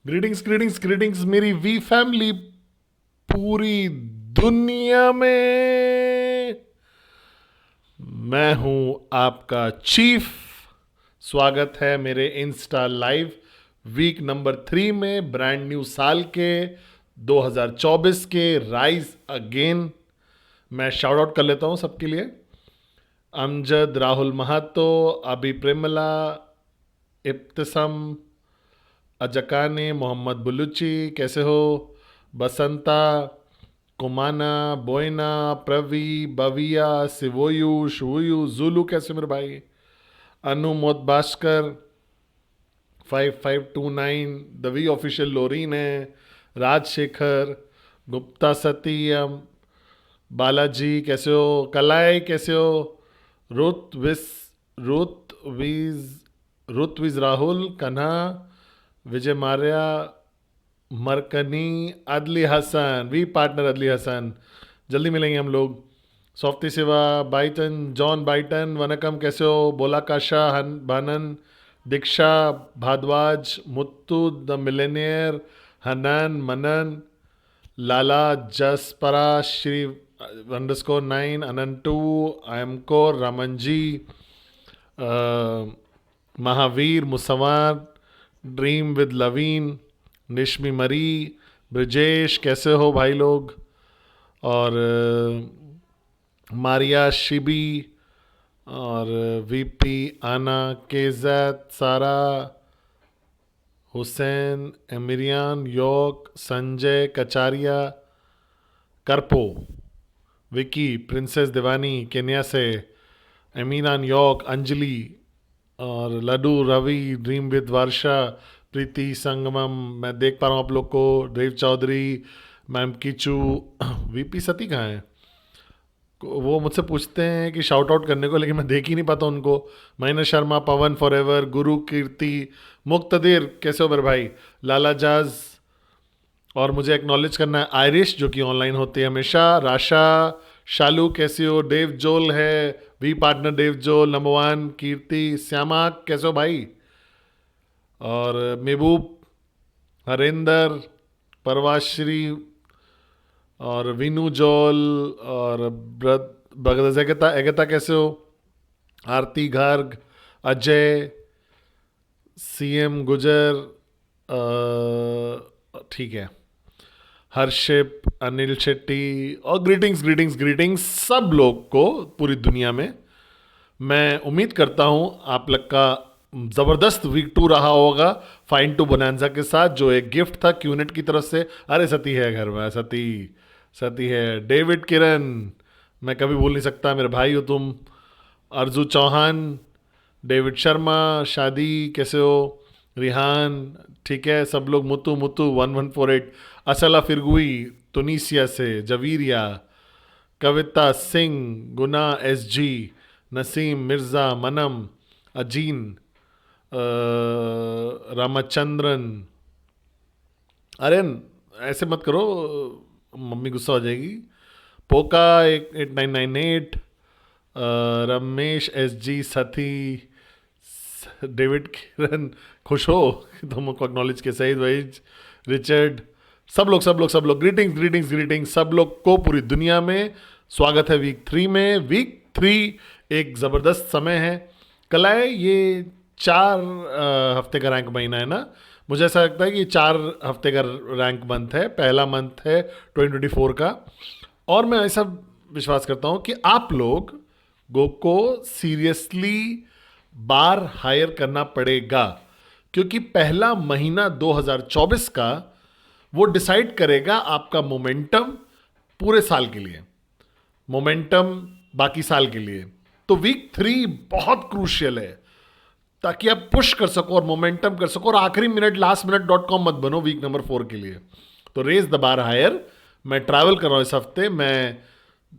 Greetings greetings greetings मेरी we family पूरी दुनिया में। मैं हूं आपका चीफ। स्वागत है मेरे इंस्टा लाइव वीक नंबर 3 में, ब्रांड न्यू साल के 2024 के राइज अगेन। मैं शाउट आउट कर लेता हूं सबके लिए। अमजद, राहुल महातो, अभी प्रेमला, इब्तिसम, अजकाने, मोहम्मद बुलुची, कैसे हो? बसंता, कुमाना, बोयना, प्रवी, बविया, सिवोयू, शुयू, जुलू, कैसे मेरे भाई? अनु मोत भास्कर, 5529, दवी ऑफिशियल लोरीन है, राजशेखर, गुप्ता, सत्यम, बालाजी, कैसे हो? कलाई, कैसे हो? रुत विस रुत विज रुत विज राहुल, कन्हा, विजय मार्या, मरकनी, अदली हसन, वी पार्टनर अदली हसन, जल्दी मिलेंगे हम लोग। सॉफ्टी सिवा, बाइटन, जॉन बाइटन, वनकम, कैसे हो? बोला काशा, भानन, दीक्षा भारद्वाज, मुत्तू द मिलेनियर, हनन, मनन, लाला जसपरा, श्री अंडरस्कोर 9, अनंटू, आयमको, रमन जी, महावीर, मुसवार, ड्रीम विद लवीन, निश्मी मरी, ब्रजेश, कैसे हो भाई लोग? और मारिया शिबी, और वीपी, आना, केजत, सारा, हुसैन, एमिरियान, योक, संजय, कचारिया, करपो, विकी, प्रिंसेस दिवानी, केन्या से, एमीनान, योक, अंजलि, और लड्डू, रवि, ड्रीम विद वर्षा, प्रीति, संगमम, मैं देख पा रहा हूँ आप लोग को, देव चौधरी, मैम कीचू, वीपी सती कहाँ है? वो मुझसे पूछते हैं कि शाउट आउट करने को, लेकिन मैं देख ही नहीं पाता उनको। महेंद्र शर्मा, पवन फॉरएवर, गुरु कीर्ति, मुक्तदिर, कैसे हो मेरे भाई? लाला जाज, और मुझे एक्नॉलेज करना है आयरिश जो कि ऑनलाइन होती है हमेशा, राशा, शालू, कैसे हो? डेव जोल है, वी पार्टनर डेव जोल, नंबर 1, कीर्ति, श्यामा, कैसे हो भाई? और महबूब, हरेंदर, परवाश्री, और विनू जोल, और ब्रदर्स एगता एगता, कैसे हो? आरती गर्ग, अजय, सीएम गुजर, ठीक है, हर्षिप, अनिल शेट्टी, और ग्रीटिंग्स ग्रीटिंग्स ग्रीटिंग्स सब लोग को पूरी दुनिया में। मैं उम्मीद करता हूँ आप लोग का ज़बरदस्त वीक 2 रहा होगा, फाइन टू बोनांजा के साथ, जो एक गिफ्ट था क्यूनेट की तरफ से। अरे सती है घर में, सती सती है। डेविड किरण, मैं कभी भूल नहीं सकता, मेरे भाई हो तुम। अर्जू चौहान, डेविड शर्मा, शादी, कैसे हो? रिहान, ठीक है सब लोग। मुतु मुतु 1148, असला फिरगुई, तुनिसिया से, जवीरिया, कविता सिंह, गुना, एसजी, नसीम, मिर्ज़ा, मनम, अजीन, रामचंद्रन, अरे ऐसे मत करो, मम्मी गुस्सा हो जाएगी। पोका 8998, रमेश, एस जी, सती, डेविड किरण, खुश हो तुमको एक्नॉलेज के, सईद वहीज, रिचर्ड, सब लोग ग्रीटिंग्स ग्रीटिंग्स ग्रीटिंग्स सब लोग को पूरी दुनिया में। स्वागत है वीक 3 में। वीक 3 एक ज़बरदस्त समय है। कल है ये 4 हफ्ते का रैंक महीना है ना। मुझे ऐसा लगता है कि 4 हफ्ते का रैंक मंथ है, पहला मंथ है 2024 का। और मैं ऐसा विश्वास करता हूँ कि आप लोग को सीरियसली बार हायर करना पड़ेगा, क्योंकि पहला महीना 2024 का वो डिसाइड करेगा आपका मोमेंटम पूरे साल के लिए, मोमेंटम बाकी साल के लिए। तो वीक 3 बहुत क्रूशियल है, ताकि आप पुश कर सको और मोमेंटम कर सको, और आखिरी मिनट lastminute.com मत बनो वीक नंबर 4 के लिए। तो रेज द बार हायर। मैं ट्रैवल कर रहा हूँ इस हफ्ते, मैं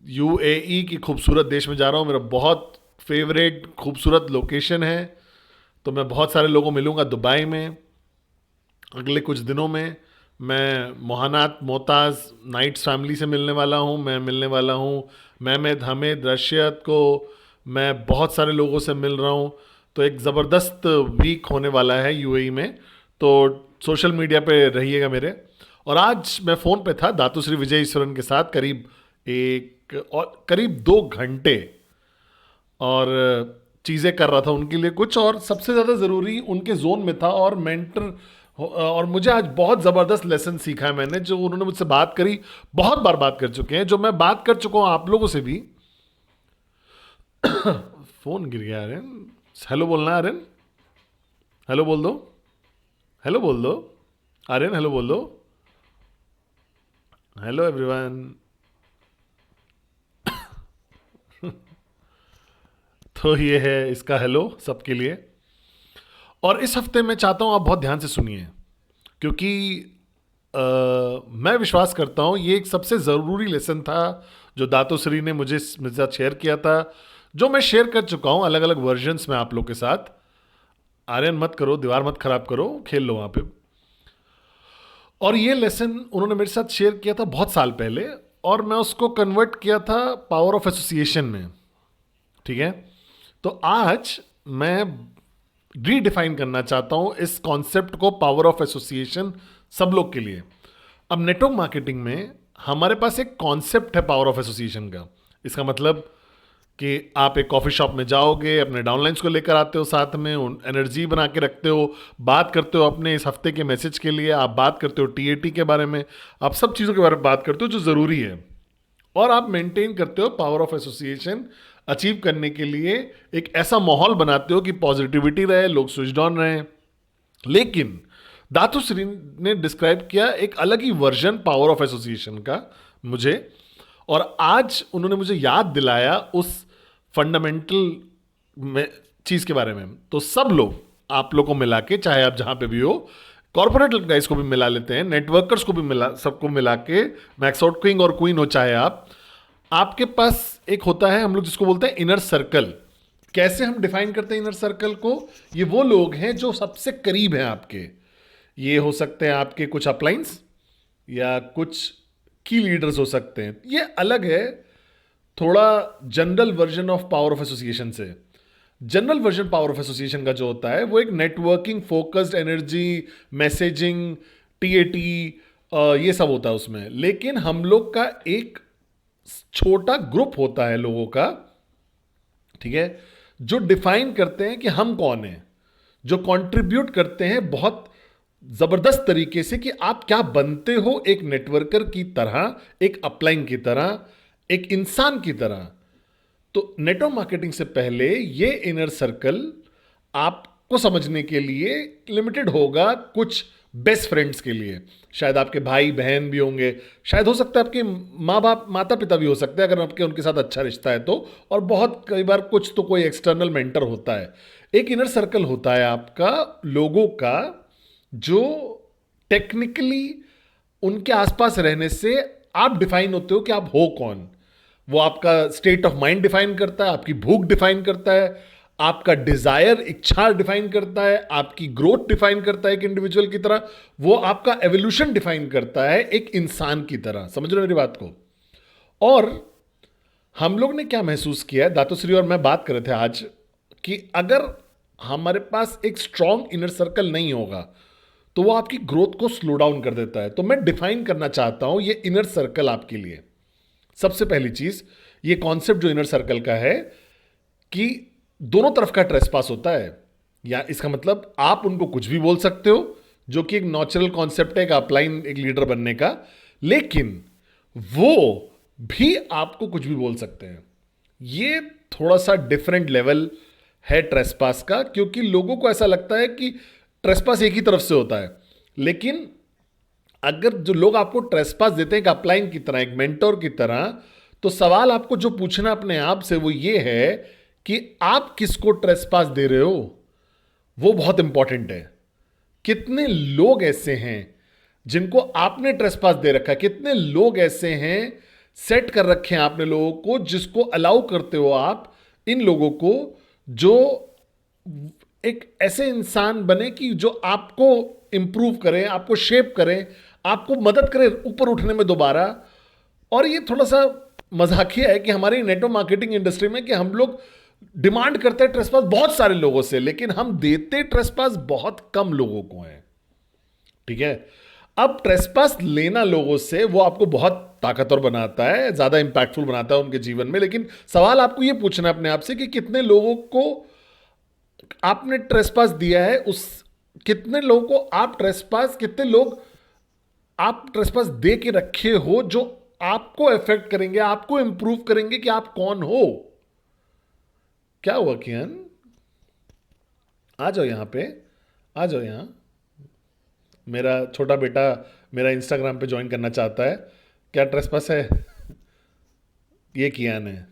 यूएई की खूबसूरत देश में जा रहा हूँ, मेरा बहुत फेवरेट खूबसूरत लोकेशन है। तो मैं बहुत सारे लोगों मिलूंगा दुबई में अगले कुछ दिनों में। मैं मोहनात मोहताज़ नाइट्स फैमिली से मिलने वाला हूँ, मैं मिलने वाला हूँ महमद, हमेद, रशियत को, मैं बहुत सारे लोगों से मिल रहा हूँ। तो एक ज़बरदस्त वीक होने वाला है यूएई में। तो सोशल मीडिया पे रहिएगा मेरे। और आज मैं फ़ोन पे था दातुश्री विजय ईश्वरन के साथ करीब 2 घंटे, और चीज़ें कर रहा था उनके लिए कुछ, और सबसे ज़्यादा ज़रूरी उनके जोन में था और मेंटर। और मुझे आज बहुत ज़बरदस्त लेसन सीखा है मैंने, जो उन्होंने मुझसे बात करी, बहुत बार बात कर चुके हैं, जो मैं बात कर चुका हूँ आप लोगों से भी। फ़ोन गिर गया आर्यन। हेलो बोलना है आर्यन, हेलो बोल दो, हेलो बोल दो आर्यन, हेलो बोल दो, हेलो एवरीवन। तो ये है इसका हेलो सबके लिए। और इस हफ्ते मैं चाहता हूँ आप बहुत ध्यान से सुनिए, क्योंकि मैं विश्वास करता हूँ ये एक सबसे ज़रूरी लेसन था जो दातुश्री ने मेरे साथ शेयर किया था, जो मैं शेयर कर चुका हूँ अलग अलग वर्जन्स में आप लोग के साथ। आर्यन मत करो, दीवार मत खराब करो, खेल लो वहाँ पे। और ये लेसन उन्होंने मेरे साथ शेयर किया था बहुत साल पहले, और मैं उसको कन्वर्ट किया था पावर ऑफ एसोसिएशन में। ठीक है, तो आज मैं रीडिफाइन करना चाहता हूं इस कॉन्सेप्ट को, पावर ऑफ एसोसिएशन, सब लोग के लिए। अब नेटवर्क मार्केटिंग में हमारे पास एक कॉन्सेप्ट है पावर ऑफ एसोसिएशन का। इसका मतलब कि आप एक कॉफ़ी शॉप में जाओगे, अपने डाउनलाइंस को लेकर आते हो, साथ में एनर्जी बना के रखते हो, बात करते हो अपने इस हफ्ते के मैसेज के लिए, आप बात करते हो टीएटी के बारे में, आप सब चीज़ों के बारे में बात करते हो जो ज़रूरी है, और आप मेंटेन करते हो पावर ऑफ एसोसिएशन अचीव करने के लिए। एक ऐसा माहौल बनाते हो कि पॉजिटिविटी रहे, लोग स्विच ऑन रहे। लेकिन दातुश्री ने डिस्क्राइब किया एक अलग ही वर्जन पावर ऑफ एसोसिएशन का मुझे, और आज उन्होंने मुझे याद दिलाया उस फंडामेंटल में चीज़ के बारे में। तो सब लोग, आप लोग को मिला के, चाहे आप जहाँ पे भी हो, कॉर्पोरेट गाइस को भी मिला लेते हैं, नेटवर्कर्स को भी मिला, सबको मिला के, मैक्स आउट किंग और क्वीन हो चाहे आप, आपके पास एक होता है, हम लोग जिसको बोलते हैं इनर सर्कल। कैसे हम डिफाइन करते हैं इनर सर्कल को? ये वो लोग हैं जो सबसे करीब हैं आपके। ये हो सकते हैं आपके कुछ अपलाइंस या कुछ की लीडर्स हो सकते हैं। ये अलग है थोड़ा general version of power of association से। General version power of association का जो होता है वो एक networking focused energy, messaging, TAT, ये सब होता है उसमें। लेकिन हम लोग का एक छोटा ग्रुप होता है लोगों का, ठीक है, जो डिफाइन करते हैं कि हम कौन हैं, जो कंट्रीब्यूट करते हैं बहुत जबरदस्त तरीके से कि आप क्या बनते हो, एक नेटवर्कर की तरह, एक अपलाइन की तरह, एक इंसान की तरह। तो नेटवर्क मार्केटिंग से पहले ये इनर सर्कल आपको समझने के लिए लिमिटेड होगा कुछ बेस्ट फ्रेंड्स के लिए। शायद आपके भाई बहन भी होंगे, शायद हो सकता है आपके माँ बाप, माता पिता भी हो सकते हैं अगर आपके उनके साथ अच्छा रिश्ता है तो, और बहुत कई बार कुछ तो कोई एक्सटर्नल मेंटर होता है। एक इनर सर्कल होता है आपका लोगों का जो टेक्निकली उनके आसपास रहने से आप डिफाइन होते हो कि आप हो कौन। वो आपका स्टेट ऑफ माइंड डिफाइन करता है, आपकी भूख डिफाइन करता है, आपका डिजायर, इच्छा डिफाइन करता है, आपकी ग्रोथ डिफाइन करता है एक इंडिविजुअल की तरह, वो आपका एवोल्यूशन डिफाइन करता है एक इंसान की तरह। समझ रहे हो मेरी बात को? और हम लोग ने क्या महसूस किया है, दातुश्री और मैं बात कर रहे थे आज, कि अगर हमारे पास एक स्ट्रॉन्ग इनर सर्कल नहीं होगा तो वो आपकी ग्रोथ को स्लो डाउन कर देता है। तो मैं डिफाइन करना चाहता हूं ये इनर सर्कल आपके लिए। सबसे पहली चीज, ये कॉन्सेप्ट जो इनर सर्कल का है कि दोनों तरफ का ट्रेसपास होता है, या इसका मतलब आप उनको कुछ भी बोल सकते हो, जो कि एक नेचुरल कॉन्सेप्ट है एक अपलाइन, एक लीडर बनने का, लेकिन वो भी आपको कुछ भी बोल सकते हैं। ये थोड़ा सा डिफरेंट लेवल है ट्रेसपास का, क्योंकि लोगों को ऐसा लगता है कि ट्रेसपास एक ही तरफ से होता है। लेकिन अगर जो लोग आपको ट्रेसपास देते हैं एक अपलाइन की तरह, एक मेंटोर की तरह, तो सवाल आपको जो पूछना अपने आप से वो ये है कि आप किसको ट्रेसपास दे रहे हो। वो बहुत इंपॉर्टेंट है। कितने लोग ऐसे हैं जिनको आपने ट्रेसपास दे रखा है? कितने लोग ऐसे हैं सेट कर रखे हैं आपने लोगों को, जिसको अलाउ करते हो आप इन लोगों को, जो एक ऐसे इंसान बने कि जो आपको इंप्रूव करें, आपको शेप करें, आपको मदद करें ऊपर उठने में दोबारा। और ये थोड़ा सा मजाकिया है कि हमारी नेटवर्क मार्केटिंग इंडस्ट्री में कि हम लोग डिमांड करते हैं ट्रेसपास बहुत सारे लोगों से, लेकिन हम देते ट्रेसपास बहुत कम लोगों को हैं। ठीक है। अब ट्रेसपास लेना लोगों से वो आपको बहुत ताकतवर बनाता है, ज्यादा इंपैक्टफुल बनाता है उनके जीवन में, लेकिन सवाल आपको ये पूछना है अपने आप से कि कितने लोगों को आपने ट्रेसपास दिया है, उस कितने लोगों को आप ट्रेसपास, कितने लोग आप ट्रेसपास दे के रखे हो जो आपको इफेक्ट करेंगे, आपको इंप्रूव करेंगे कि आप कौन हो। क्या हुआ कियान? आ जाओ यहां पे, आ जाओ यहां। मेरा छोटा बेटा मेरा इंस्टाग्राम पे ज्वाइन करना चाहता है। क्या ट्रेसपास है? ये कियान है,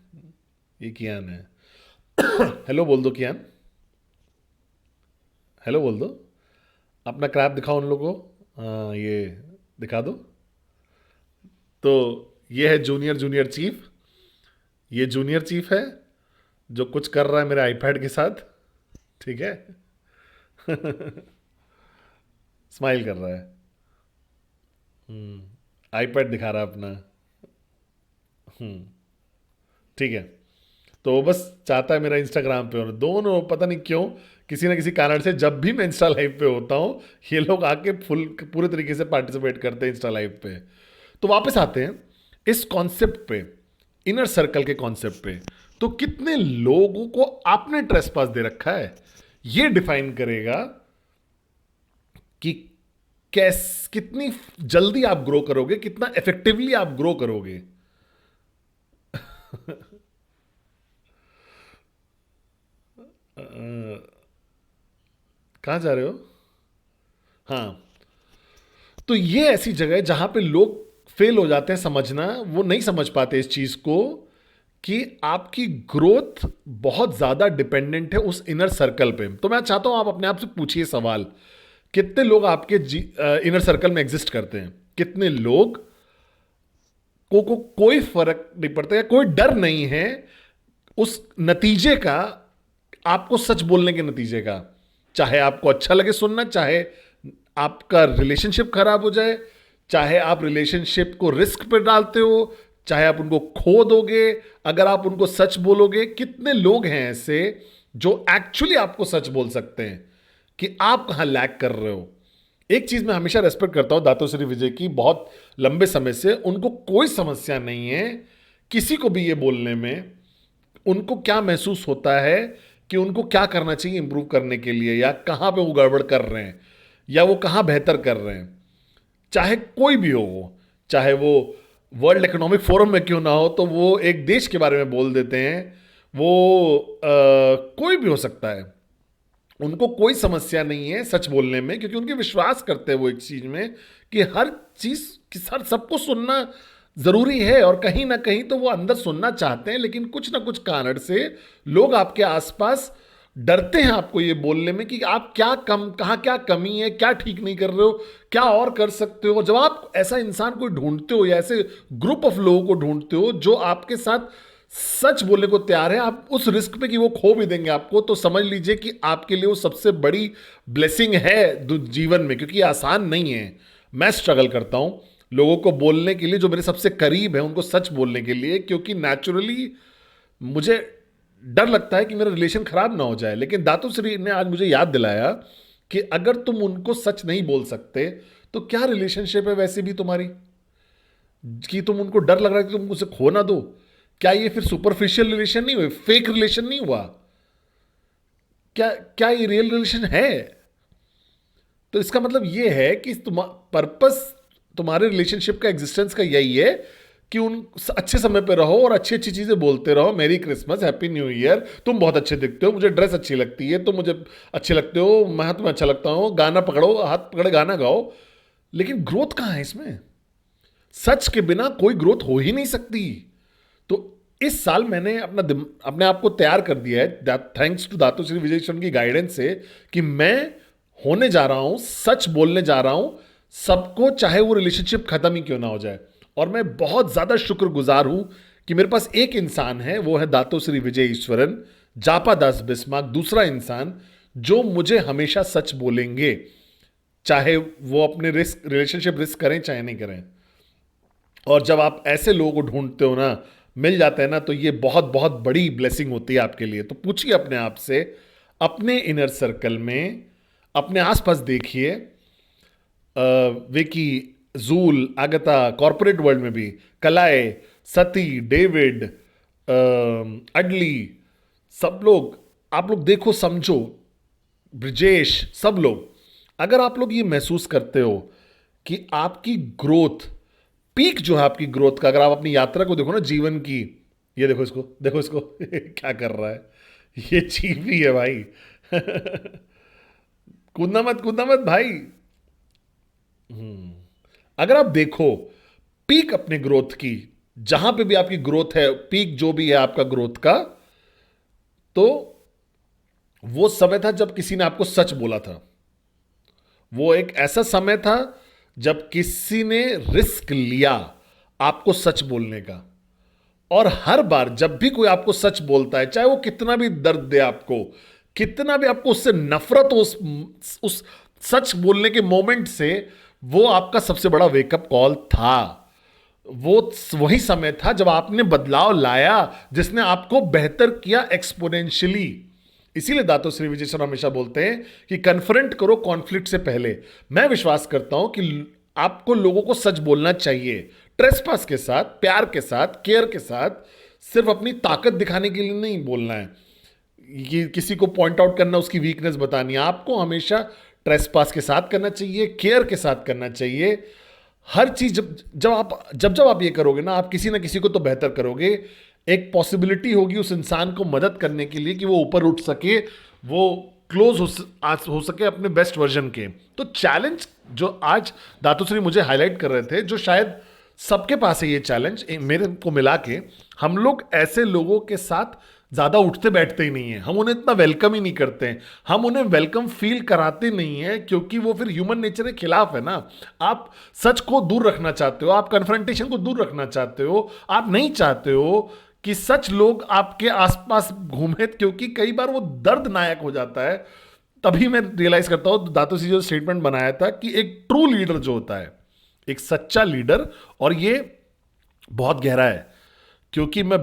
ये कियान है। हेलो बोल दो कियान, हेलो बोल दो। अपना क्रैप दिखाओ उन लोगों को, हाँ ये दिखा दो। तो ये है जूनियर जूनियर चीफ, ये जूनियर चीफ है जो कुछ कर रहा है मेरे आईपैड के साथ, ठीक है। स्माइल कर रहा है, आईपैड दिखा रहा है अपना, ठीक है। तो वो बस चाहता है मेरा इंस्टाग्राम पे होना। दोनों पता नहीं क्यों, किसी ना किसी कारण से जब भी मैं इंस्टा लाइव पे होता हूँ ये लोग आके फुल पूरे तरीके से पार्टिसिपेट करते हैं इंस्टा लाइव पे। तो वापस आते हैं इस कॉन्सेप्ट पे, इनर सर्कल के कॉन्सेप्ट पे। तो कितने लोगों को आपने ट्रेसपास दे रखा है, ये डिफाइन करेगा कि कितनी जल्दी आप ग्रो करोगे, कितना इफेक्टिवली आप ग्रो करोगे। कहां जा रहे हो? हाँ, तो ये ऐसी जगह है जहां पे लोग फेल हो जाते हैं समझना, वो नहीं समझ पाते इस चीज को कि आपकी ग्रोथ बहुत ज्यादा डिपेंडेंट है उस इनर सर्कल पे। तो मैं चाहता हूं आप अपने आप से पूछिए सवाल, कितने लोग आपके इनर सर्कल में एग्जिस्ट करते हैं? कितने लोग को कोई फर्क नहीं पड़ता है, कोई डर नहीं है उस नतीजे का, आपको सच बोलने के नतीजे का। चाहे आपको अच्छा लगे सुनना, चाहे आपका रिलेशनशिप खराब हो जाए, चाहे आप रिलेशनशिप को रिस्क पे डालते हो, चाहे आप उनको खो दोगे, अगर आप उनको सच बोलोगे। कितने लोग हैं ऐसे जो एक्चुअली आपको सच बोल सकते हैं कि आप कहां लैग कर रहे हो। एक चीज मैं हमेशा रेस्पेक्ट करता हूं दातो श्री विजय की, बहुत लंबे समय से उनको कोई समस्या नहीं है किसी को भी ये बोलने में, उनको क्या महसूस होता है कि उनको क्या करना चाहिए इंप्रूव करने के लिए, या कहां पे वो गड़बड़ कर रहे हैं, या वो कहां बेहतर कर रहे हैं। चाहे कोई भी हो वो, चाहे वो वर्ल्ड इकोनॉमिक फोरम में क्यों ना हो, तो वो एक देश के बारे में बोल देते हैं, वो कोई भी हो सकता है। उनको कोई समस्या नहीं है सच बोलने में, क्योंकि उनके विश्वास करते हैं वो एक चीज में कि हर चीज हर सबको सुनना जरूरी है, और कहीं ना कहीं तो वो अंदर सुनना चाहते हैं, लेकिन कुछ ना कुछ कारण से लोग आपके आसपास डरते हैं आपको ये बोलने में कि आप क्या कहाँ क्या कमी है, क्या ठीक नहीं कर रहे हो, क्या और कर सकते हो। जब आप ऐसा इंसान को ढूंढते हो या ऐसे ग्रुप ऑफ लोगों को ढूंढते हो जो आपके साथ सच बोलने को तैयार है, आप उस रिस्क पे कि वो खो भी देंगे आपको, तो समझ लीजिए कि आपके लिए वो सबसे बड़ी ब्लेसिंग है जीवन में, क्योंकि आसान नहीं है। मैं स्ट्रगल करता हूं लोगों को बोलने के लिए, जो मेरे सबसे करीब है उनको सच बोलने के लिए, क्योंकि नेचुरली मुझे डर लगता है कि मेरा रिलेशन खराब ना हो जाए। लेकिन दातुश्री ने आज मुझे याद दिलाया कि अगर तुम उनको सच नहीं बोल सकते तो क्या रिलेशनशिप है वैसे भी तुम्हारी, कि तुम उनको डर लग रहा है कि तुम उसे खो ना दो। क्या ये फिर सुपरफिशियल रिलेशन नहीं हुए, फेक रिलेशन नहीं हुआ? क्या क्या ये रियल रिलेशन है? तो इसका मतलब ये है कि पर्पस तुम्हारे रिलेशनशिप का एग्जिस्टेंस का यही है कि उन अच्छे समय पे रहो और अच्छी अच्छी चीजें बोलते रहो, मेरी क्रिसमस, हैप्पी न्यू ईयर, तुम बहुत अच्छे दिखते हो, मुझे ड्रेस अच्छी लगती है, तुम मुझे अच्छे लगते हो, मैं तुम्हें अच्छा लगता हूँ, गाना पकड़ो, हाथ पकड़े गाना गाओ। लेकिन ग्रोथ कहाँ है इसमें? सच के बिना कोई ग्रोथ हो ही नहीं सकती। तो इस साल मैंने अपने आप को तैयार कर दिया है, थैंक्स टू दातु श्री विजय ईश्वर की गाइडेंस से, कि मैं होने जा रहा हूं, सच बोलने जा रहा हूं सबको, चाहे वो रिलेशनशिप खत्म ही क्यों ना हो जाए। और मैं बहुत ज्यादा शुक्रगुजार हूं कि मेरे पास एक इंसान है, वो है दातो श्री विजय ईश्वरन, जापा दास बिस्मार्क, दूसरा इंसान जो मुझे हमेशा सच बोलेंगे, चाहे वो अपने रिलेशनशिप रिस्क करें चाहे नहीं करें। और जब आप ऐसे लोगों को ढूंढते हो ना, मिल जाते हैं ना, तो ये बहुत बहुत बड़ी ब्लेसिंग होती है आपके लिए। तो पूछिए अपने आप से, अपने इनर सर्कल में, अपने आसपास देखिए, विकी, जूल, आगता, कॉर्पोरेट वर्ल्ड में भी, कलाए, सती, डेविड, अडली, सब लोग, आप लोग देखो समझो, ब्रिजेश, सब लोग, अगर आप लोग ये महसूस करते हो कि आपकी ग्रोथ, पीक जो है आपकी ग्रोथ का, अगर आप अपनी यात्रा को देखो ना जीवन की, ये देखो इसको, देखो इसको क्या कर रहा है, ये चीवी है भाई। कूदना मत भाई। अगर आप देखो पीक अपने ग्रोथ की, जहां पे भी आपकी ग्रोथ है, पीक जो भी है आपका ग्रोथ का, तो वो समय था जब किसी ने आपको सच बोला था। वो एक ऐसा समय था जब किसी ने रिस्क लिया आपको सच बोलने का। और हर बार जब भी कोई आपको सच बोलता है, चाहे वो कितना भी दर्द दे आपको, कितना भी आपको उससे नफरत हो, उस सच बोलने के मोमेंट से, वो आपका सबसे बड़ा वेकअप कॉल था। वो वही समय था जब आपने बदलाव लाया, जिसने आपको बेहतर किया एक्सपोनेंशियली। इसीलिए दातो श्री विजय सर हमेशा बोलते हैं कि कन्फ्रंट करो कॉन्फ्लिक्ट से पहले। मैं विश्वास करता हूं कि आपको लोगों को सच बोलना चाहिए, ट्रेसपास के साथ, प्यार के साथ, केयर के साथ। सिर्फ अपनी ताकत दिखाने के लिए नहीं बोलना है, ये किसी को पॉइंट आउट करना, उसकी वीकनेस बतानी है। आपको हमेशा ट्रेसपास के साथ करना चाहिए, केयर के साथ करना चाहिए। हर चीज जब आप ये करोगे ना, आप किसी ना किसी को तो बेहतर करोगे। एक पॉसिबिलिटी होगी उस इंसान को मदद करने के लिए कि वो ऊपर उठ सके, वो क्लोज हो सके अपने बेस्ट वर्जन के। तो चैलेंज जो आज दातुश्री मुझे हाईलाइट कर रहे थे, जो शायद सबके पास है ये चैलेंज, मेरे को मिला के, हम लोग ऐसे लोगों के साथ ज्यादा उठते बैठते ही नहीं है। हम उन्हें इतना वेलकम ही नहीं करते हैं, हम उन्हें वेलकम फील कराते नहीं है, क्योंकि वो फिर ह्यूमन नेचर के खिलाफ है ना। आप सच को दूर रखना चाहते हो, आप कन्फ्रंटेशन को दूर रखना चाहते हो, आप नहीं चाहते हो कि सच लोग आपके आसपास घूमे, क्योंकि कई बार वो दर्दनायक हो जाता है। तभी मैं रियलाइज करता हूं दातो जी जो स्टेटमेंट बनाया था कि एक ट्रू लीडर जो होता है, एक सच्चा लीडर, और ये बहुत गहरा है क्योंकि मैं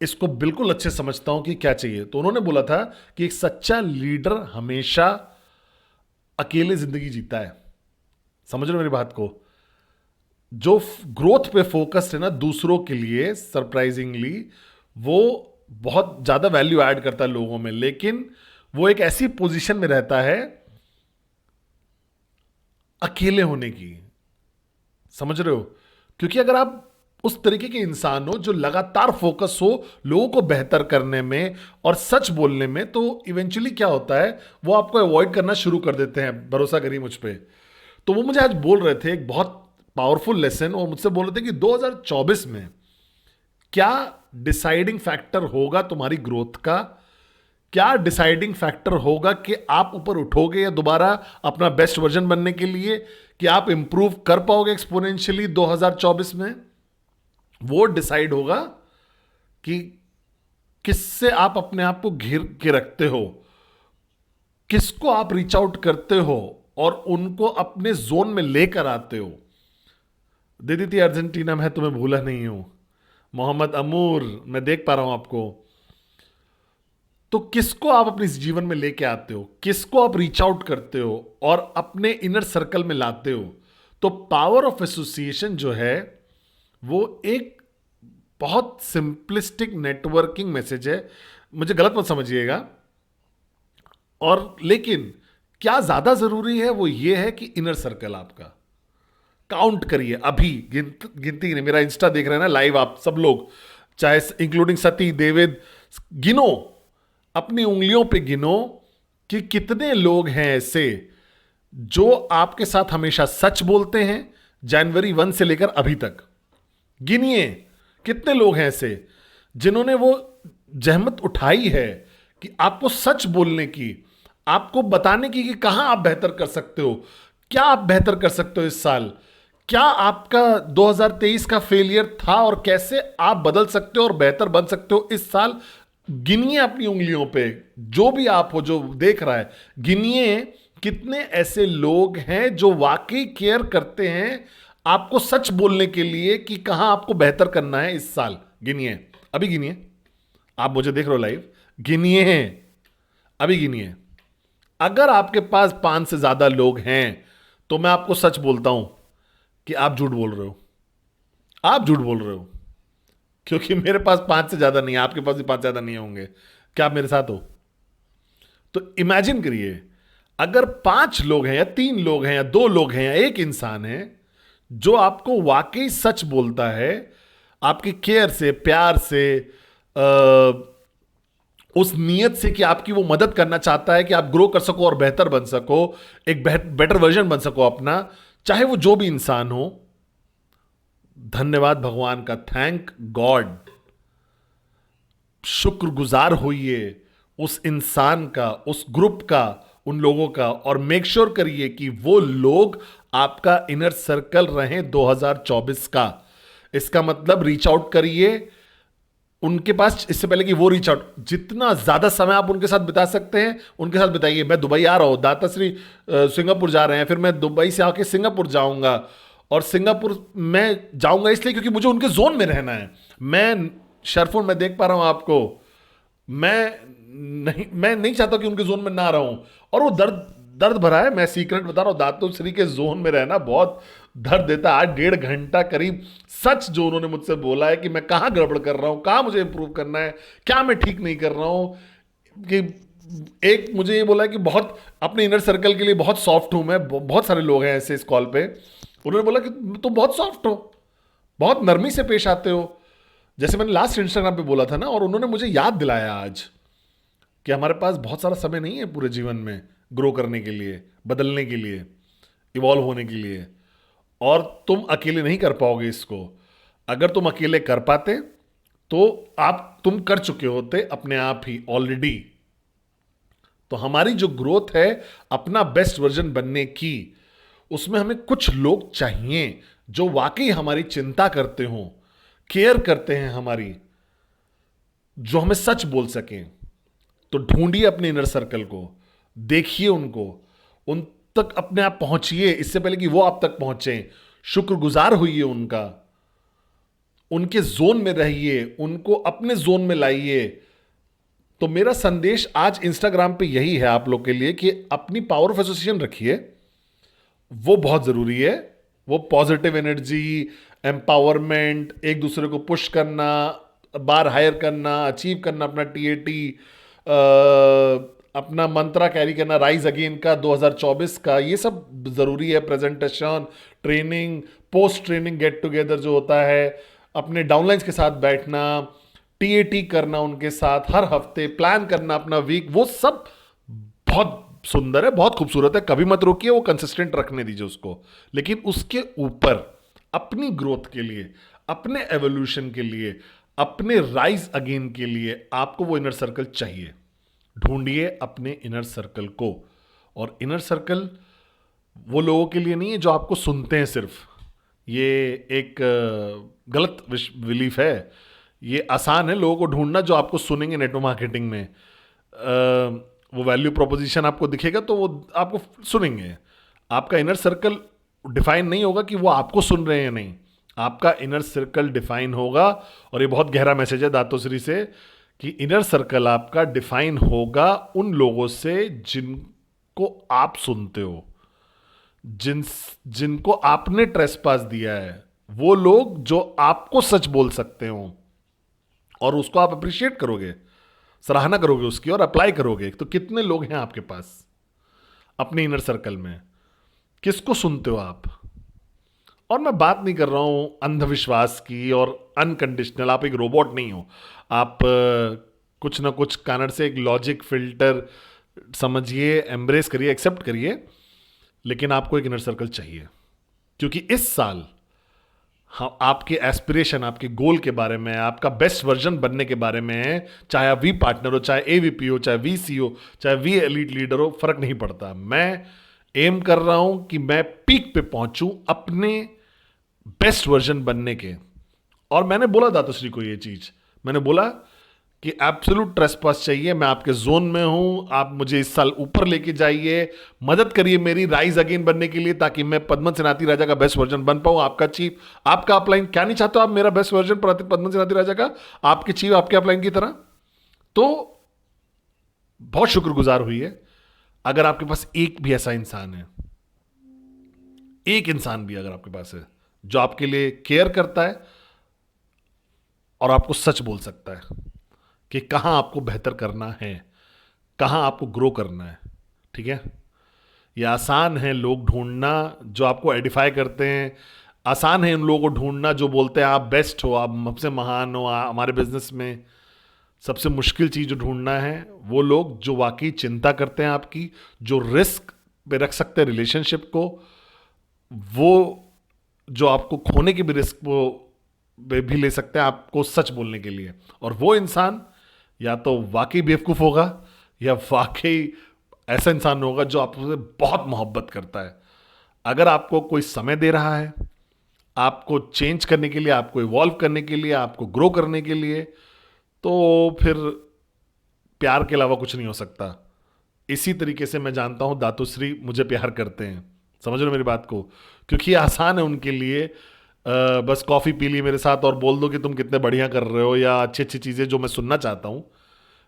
इसको बिल्कुल अच्छे समझता हूं कि क्या चाहिए। तो उन्होंने बोला था कि एक सच्चा लीडर हमेशा अकेले जिंदगी जीता है। समझ रहे हो मेरी बात को? जो ग्रोथ पे फोकस है ना दूसरों के लिए, सरप्राइजिंगली वो बहुत ज्यादा वैल्यू ऐड करता है लोगों में, लेकिन वो एक ऐसी पोजीशन में रहता है अकेले होने की। समझ रहे हो? क्योंकि अगर आप उस तरीके के इंसान हो जो लगातार फोकस हो लोगों को बेहतर करने में और सच बोलने में, तो इवेंचुअली क्या होता है, वो आपको अवॉइड करना शुरू कर देते हैं। भरोसा करिए मुझ पे। तो वो मुझे आज बोल रहे थे एक बहुत पावरफुल लेसन, और मुझसे बोल रहे थे कि 2024 में क्या डिसाइडिंग फैक्टर होगा तुम्हारी ग्रोथ का, क्या डिसाइडिंग फैक्टर होगा कि आप ऊपर उठोगे या दोबारा अपना बेस्ट वर्जन बनने के लिए, कि आप इंप्रूव कर पाओगे एक्सपोनेंशियली 2024 में। वो डिसाइड होगा कि किससे आप अपने आप को घिर के रखते हो, किसको आप रीच आउट करते हो और उनको अपने जोन में लेकर आते हो। दीदी थी अर्जेंटीना में, तुम्हें भूला नहीं हूं। मोहम्मद अमूर, मैं देख पा रहा हूं आपको। तो किसको आप अपने जीवन में लेके आते हो, किसको आप रीच आउट करते हो और अपने इनर सर्कल में लाते हो। तो पावर ऑफ एसोसिएशन जो है वो एक बहुत सिंपलिस्टिक नेटवर्किंग मैसेज है, मुझे गलत मत समझिएगा। और लेकिन क्या ज्यादा जरूरी है वो ये है कि इनर सर्कल आपका काउंट करिए। अभी गिनती नहीं, मेरा इंस्टा देख रहे हैं ना लाइव आप सब लोग, चाहे इंक्लूडिंग सती, देवेद, गिनो, अपनी उंगलियों पे गिनो कि कितने लोग हैं ऐसे जो आपके साथ हमेशा सच बोलते हैं, जनवरी 1 से लेकर अभी तक। गिनिए कितने लोग हैं ऐसे जिन्होंने वो जहमत उठाई है कि आपको सच बोलने की, आपको बताने की कि कहां आप बेहतर कर सकते हो, क्या आप बेहतर कर सकते हो इस साल, क्या आपका 2023 का फेलियर था और कैसे आप बदल सकते हो और बेहतर बन सकते हो इस साल। गिनिए अपनी उंगलियों पे, जो भी आप हो जो देख रहा है, गिनिए कितने ऐसे लोग हैं जो वाकई केयर करते हैं आपको सच बोलने के लिए कि कहां आपको बेहतर करना है इस साल। गिनिए, अभी गिनिए। आप मुझे देख रहे हो लाइव, गिनिए, अभी गिनिए। अगर आपके पास 5 से ज्यादा लोग हैं तो मैं आपको सच बोलता हूं कि आप झूठ बोल रहे हो, आप झूठ बोल रहे हो, क्योंकि मेरे पास 5 से ज्यादा नहीं है, आपके पास भी 5 ज्यादा नहीं होंगे। क्या आप मेरे साथ हो? तो इमेजिन करिए, अगर 5 लोग हैं या 3 लोग हैं या 2 लोग हैं या एक इंसान है जो आपको वाकई सच बोलता है, आपकी केयर से, प्यार से, उस नीयत से कि आपकी वो मदद करना चाहता है कि आप ग्रो कर सको और बेहतर बन सको, एक बेटर वर्जन बन सको अपना, चाहे वो जो भी इंसान हो। धन्यवाद भगवान का, थैंक गॉड, शुक्रगुजार होइए उस इंसान का, उस ग्रुप का, उन लोगों का, और मेक श्योर करिए कि वो लोग आपका इनर सर्कल रहे 2024 का। इसका मतलब रीच आउट करिए उनके पास, इससे पहले कि वो रीच आउट, जितना ज्यादा समय आप उनके साथ बिता सकते हैं उनके साथ बिताइए। मैं दुबई आ रहा हूं, दाताश्री सिंगापुर जा रहे हैं, फिर मैं दुबई से आके सिंगापुर जाऊंगा, और सिंगापुर मैं जाऊंगा इसलिए क्योंकि मुझे उनके जोन में रहना है। मैं शरफुल, मैं देख पा रहा हूं आपको, मैं नहीं चाहता कि उनके जोन में ना रहूं, और वो दर्द दर्द भरा है। मैं सीक्रेट बता रहा हूं, दातो श्री के जोन में रहना बहुत दर्द देता है। आज 1.5 घंटा करीब सच जो उन्होंने मुझसे बोला है कि मैं कहां गड़बड़ कर रहा हूं, कहां मुझे इंप्रूव करना है, क्या मैं ठीक नहीं कर रहा हूं। कि एक मुझे ये बोला है कि बहुत अपने इनर सर्कल के लिए बहुत सॉफ्ट हूं मैं, बहुत सारे लोग हैं ऐसे इस कॉल पे, उन्होंने बोला कि तुम बहुत सॉफ्ट हो, बहुत नरमी से पेश आते हो, जैसे मैंने लास्ट इंस्टाग्राम पे बोला था ना। और उन्होंने मुझे याद दिलाया आज कि हमारे पास बहुत सारा समय नहीं है पूरे जीवन में ग्रो करने के लिए, बदलने के लिए, इवॉल्व होने के लिए, और तुम अकेले नहीं कर पाओगे इसको। अगर तुम अकेले कर पाते तो तुम कर चुके होते अपने आप ही ऑलरेडी। तो हमारी जो ग्रोथ है अपना बेस्ट वर्जन बनने की, उसमें हमें कुछ लोग चाहिए जो वाकई हमारी चिंता करते हो, केयर करते हैं हमारी, जो हमें सच बोल सकें। तो ढूंढिए अपने इनर सर्कल को, देखिए उनको, उन तक अपने आप पहुंचिए इससे पहले कि वो आप तक पहुंचे। शुक्रगुजार होइए उनका, उनके जोन में रहिए, उनको अपने जोन में लाइए। तो मेरा संदेश आज इंस्टाग्राम पे यही है आप लोग के लिए कि अपनी पावर ऑफ एसोसिएशन रखिए, वो बहुत जरूरी है। वो पॉजिटिव एनर्जी, एम्पावरमेंट, एक दूसरे को पुश करना, बार हायर करना, अचीव करना अपना टीएटी, अपना मंत्रा कैरी करना राइज अगेन का 2024 का, ये सब जरूरी है। Presentation, training, post training get together जो होता है, अपने डाउनलाइंस के साथ बैठना, टीएटी करना उनके साथ, हर हफ्ते प्लान करना अपना वीक, वो सब बहुत सुंदर है, बहुत खूबसूरत है। कभी मत रोकिए, वो कंसिस्टेंट रखने दीजिए उसको। लेकिन उसके ऊपर अपनी ग्रोथ के लिए, अपने एवोल्यूशन के लिए, अपने राइज अगेन के लिए आपको वो इनर सर्कल चाहिए। ढूंढिए अपने इनर सर्कल को। और इनर सर्कल वो लोगों के लिए नहीं है जो आपको सुनते हैं सिर्फ, ये एक गलत बिलीफ है। ये आसान है लोगों को ढूंढना जो आपको सुनेंगे नेटवर्क मार्केटिंग में। वो वैल्यू प्रोपोजिशन आपको दिखेगा तो वो आपको सुनेंगे। आपका इनर सर्कल डिफाइन नहीं होगा कि वो आपको सुन रहे हैं या नहीं, आपका इनर सर्कल डिफाइन होगा। और ये बहुत गहरा मैसेज है दातोश्री से कि इनर सर्कल आपका डिफाइन होगा उन लोगों से जिनको आप सुनते हो, जिनको आपने ट्रेसपास दिया है, वो लोग जो आपको सच बोल सकते हो और उसको आप अप्रिशिएट करोगे, सराहना करोगे उसकी और अप्लाई करोगे। तो कितने लोग हैं आपके पास अपने इनर सर्कल में, किसको सुनते हो आप? और मैं बात नहीं कर रहा हूं अंधविश्वास की और अनकंडीशनल, आप एक रोबोट नहीं हो। आप कुछ ना कुछ कारण से एक लॉजिक फिल्टर समझिए, एम्ब्रेस करिए, एक्सेप्ट करिए, लेकिन आपको एक इनर सर्कल चाहिए। क्योंकि इस साल हाँ, आपके एस्पिरेशन, आपके गोल के बारे में, आपका बेस्ट वर्जन बनने के बारे में है। चाहे आप वी पार्टनर हो, चाहे एवीपी हो, चाहे वीसी हो, चाहे वी एलीट लीडर हो, फर्क नहीं पड़ता। मैं एम कर रहा हूं कि मैं पीक पे पहुंचूं अपने बेस्ट वर्जन बनने के। और मैंने बोला दातोश्री को ये चीज, मैंने बोला कि एब्सोल्यूट ट्रेसपास चाहिए, मैं आपके जोन में हूं, आप मुझे इस साल ऊपर लेके जाइए, मदद करिए मेरी राइज अगेन बनने के लिए, ताकि मैं पद्मन सेनाती राजा का बेस्ट वर्जन बन पाऊं। आपका चीफ, आपका अपलाइन, क्या नहीं चाहते हो आप मेरा बेस्ट वर्जन पद्मन सेनाती राजा का, आपके चीफ आपके अपलाइन की तरह? तो बहुत शुक्रगुजार हुई है अगर आपके पास एक भी ऐसा इंसान है एक इंसान भी अगर आपके पास है जो आपके लिए केयर करता है और आपको सच बोल सकता है कि कहाँ आपको बेहतर करना है, कहाँ आपको ग्रो करना है, ठीक है। ये आसान है लोग ढूंढना जो आपको एडिफाई करते हैं, आसान है उन लोगों को ढूंढना जो बोलते हैं आप बेस्ट हो, आप सबसे महान हो हमारे बिजनेस में। सबसे मुश्किल चीज़ जो ढूंढना है वो लोग जो वाकई चिंता करते हैं आपकी, जो रिस्क पे रख सकते हैं रिलेशनशिप को, वो जो आपको खोने की भी रिस्क वो भी ले सकते हैं आपको सच बोलने के लिए। और वो इंसान या तो वाकई बेवकूफ़ होगा या वाकई ऐसा इंसान होगा जो आपसे बहुत मोहब्बत करता है। अगर आपको कोई समय दे रहा है आपको चेंज करने के लिए, आपको इवॉल्व करने के लिए, आपको ग्रो करने के लिए, तो फिर प्यार के अलावा कुछ नहीं हो सकता। इसी तरीके से मैं जानता हूं दातुश्री मुझे प्यार करते हैं, समझ रहे हो मेरी बात को, क्योंकि ये आसान है उनके लिए। बस कॉफ़ी पी ली मेरे साथ और बोल दो कि तुम कितने बढ़िया कर रहे हो या अच्छी अच्छी चीज़ें जो मैं सुनना चाहता हूँ।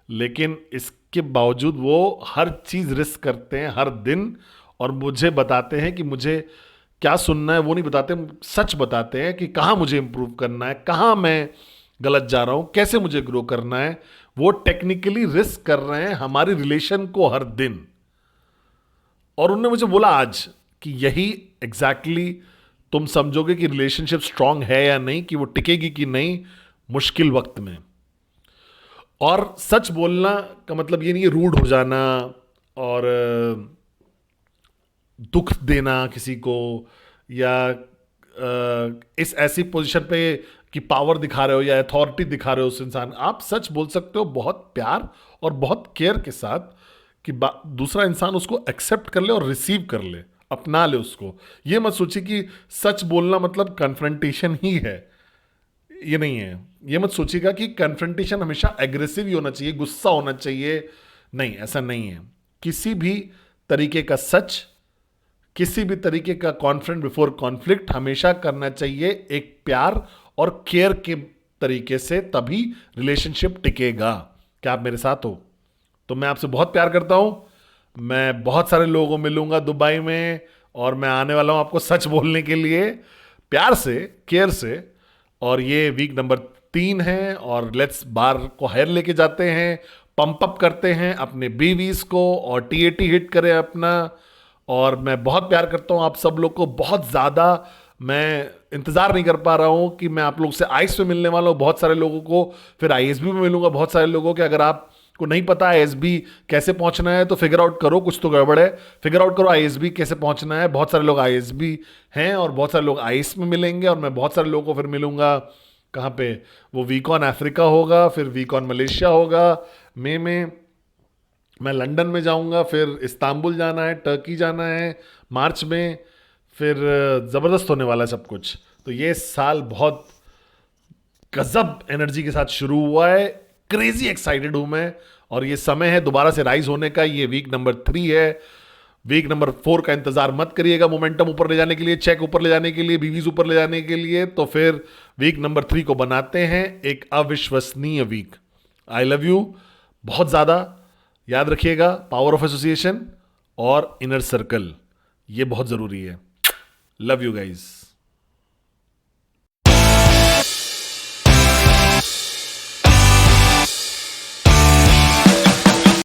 लेकिन इसके बावजूद वो हर चीज़ रिस्क करते हैं हर दिन और मुझे बताते हैं कि मुझे क्या सुनना है। वो नहीं बताते, सच बताते हैं कि कहाँ मुझे इम्प्रूव करना है, कहाँ मैं गलत जा रहा हूँ, कैसे मुझे ग्रो करना है। वो टेक्निकली रिस्क कर रहे हैं हमारी रिलेशन को हर दिन। और उन्होंने मुझे बोला आज कि यही एग्जैक्टली तुम समझोगे कि रिलेशनशिप स्ट्रांग है या नहीं, कि वो टिकेगी कि नहीं मुश्किल वक्त में। और सच बोलना का मतलब ये नहीं है रूड हो जाना और दुख देना किसी को, या इस ऐसी पोजीशन पे कि पावर दिखा रहे हो या अथॉरिटी दिखा रहे हो उस इंसान। आप सच बोल सकते हो बहुत प्यार और बहुत केयर के साथ कि दूसरा इंसान उसको एक्सेप्ट कर ले और रिसीव कर ले, अपना ले उसको। ये मत सोचिए कि सच बोलना मतलब कन्फ्रंटेशन ही है, ये नहीं है। ये मत सोचिएगा कि कन्फ्रंटेशन हमेशा एग्रेसिव ही होना चाहिए, गुस्सा होना चाहिए, नहीं, ऐसा नहीं है। किसी भी तरीके का सच, किसी भी तरीके का कॉन्फ्रेंट बिफोर कॉन्फ्लिक्ट हमेशा करना चाहिए एक प्यार और केयर के तरीके से, तभी रिलेशनशिप टिकेगा। क्या आप मेरे साथ हो? तो मैं आपसे बहुत प्यार करता हूं। मैं बहुत सारे लोगों को मिलूंगा दुबई में और मैं आने वाला हूं आपको सच बोलने के लिए, प्यार से, केयर से। और ये वीक नंबर 3 है और लेट्स बार को हायर लेके जाते हैं, पंप अप करते हैं अपने बीवीज को और टीएटी हिट करें अपना। और मैं बहुत प्यार करता हूँ आप सब लोग को बहुत ज़्यादा। मैं इंतज़ार नहीं कर पा रहा हूँ कि मैं आप लोग से आईएस में मिलने वाला हूँ बहुत सारे लोगों को, फिर आईएसबी में मिलूंगा बहुत सारे लोगों के। अगर आपको नहीं पता आईएसबी कैसे पहुँचना है तो फिगर आउट करो, कुछ तो गड़बड़ है। फिगर आउट करो आईएसबी कैसे पहुँचना है। बहुत सारे लोग आईएसबी हैं और बहुत सारे लोग आईएस में मिलेंगे और मैं बहुत सारे लोगों को फिर मिलूंगा कहाँ पे, वो वीकॉन अफ्रीका होगा, फिर वीकॉन मलेशिया होगा मई में। मैं लंदन में जाऊंगा, फिर इस्तांबुल जाना है, टर्की जाना है मार्च में। फिर ज़बरदस्त होने वाला है सब कुछ। तो ये साल बहुत गजब एनर्जी के साथ शुरू हुआ है, क्रेजी एक्साइटेड हूं मैं। और ये समय है दोबारा से राइज होने का। ये वीक नंबर 3 है। वीक नंबर 4 का इंतजार मत करिएगा मोमेंटम ऊपर ले जाने के लिए, चेक ऊपर ले जाने के लिए, बीवीज ऊपर ले जाने के लिए। तो फिर वीक नंबर 3 को बनाते हैं एक अविश्वसनीय वीक। आई लव यू बहुत ज़्यादा। याद रखिएगा पावर ऑफ एसोसिएशन और इनर सर्कल, ये बहुत ज़रूरी है। Love you guys.